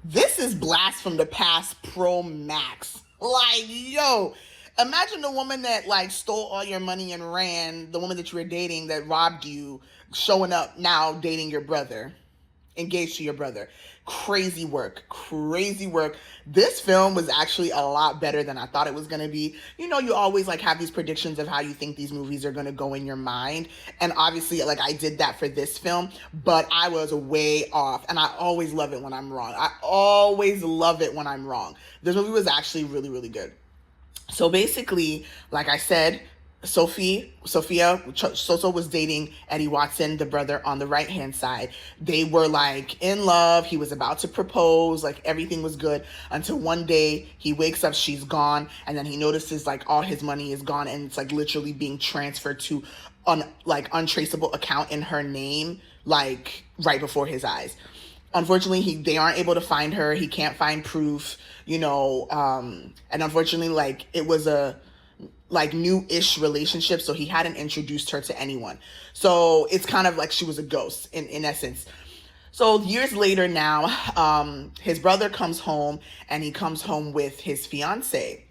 This is Blast from the Past Pro Max. Like, yo, imagine the woman that like stole all your money and ran, the woman that you were dating that robbed you, showing up now dating your brother, engaged to your brother. Crazy work, crazy work. This film was actually a lot better than I thought it was going to be. You know, you always like have these predictions of how you think these movies are going to go in your mind. And obviously, like I did that for this film, but I was way off. And I always love it when I'm wrong. I always love it when I'm wrong. This movie was actually really, really good. So basically, like I said, Sophia Soso was dating Eddie Watson, the brother on the right hand side. They were like in love. He was about to propose. Like everything was good until one day he wakes up, she's gone, and then he notices like all his money is gone and it's like literally being transferred to untraceable account in her name, like right before his eyes. Unfortunately, they aren't able to find her. He can't find proof, and unfortunately, like it was a like new-ish relationship, so he hadn't introduced her to anyone. So it's kind of like she was a ghost in essence. So years later now, his brother comes home and he comes home with his fiance.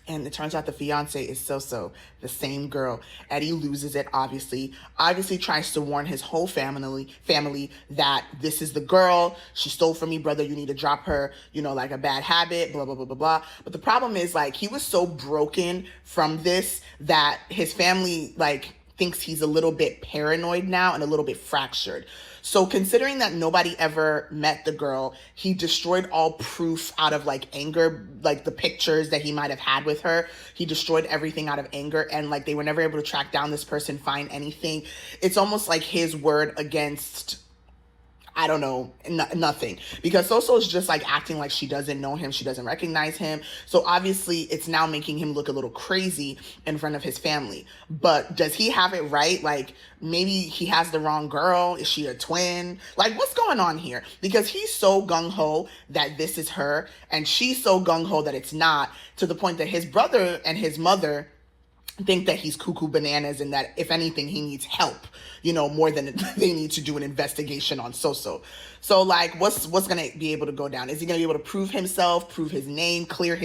And it turns out the fiance is Soso, the same girl. Eddie loses it, obviously. Obviously tries to warn his whole family that this is the girl. She stole from me, brother. You need to drop her, like a bad habit, blah, blah, blah, blah, blah. But the problem is, like, he was so broken from this that his family, like, thinks he's a little bit paranoid now and a little bit fractured. So considering that nobody ever met the girl, he destroyed all proof out of like anger, like the pictures that he might have had with her. He destroyed everything out of anger, and like they were never able to track down this person, find anything. It's almost like his word against, I don't know, nothing. Because Soso is just like acting like she doesn't know him. She doesn't recognize him. So obviously it's now making him look a little crazy in front of his family. But does he have it right? Like maybe he has the wrong girl. Is she a twin? Like what's going on here? Because he's so gung-ho that this is her, and she's so gung-ho that it's not, to the point that his brother and his mother think that he's cuckoo bananas and that if anything he needs help, more than they need to do an investigation on Soso. So like what's gonna be able to go down? Is he gonna be able to prove himself, prove his name, clear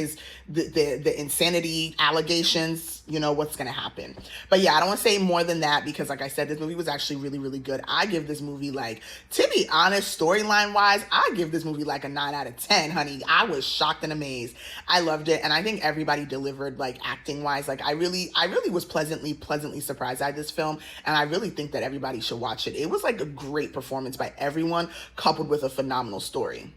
the insanity allegations? What's gonna happen? But yeah, I don't want to say more than that because like I said, this movie was actually really, really good. I give this movie, like, to be honest, storyline wise, I give this movie like a 9 out of 10, honey. I was shocked and amazed. I loved it, and I think everybody delivered, like, acting wise. Like I really was pleasantly surprised at this film, and I really think that everybody should watch it. It was like a great performance by everyone, coupled with a phenomenal story.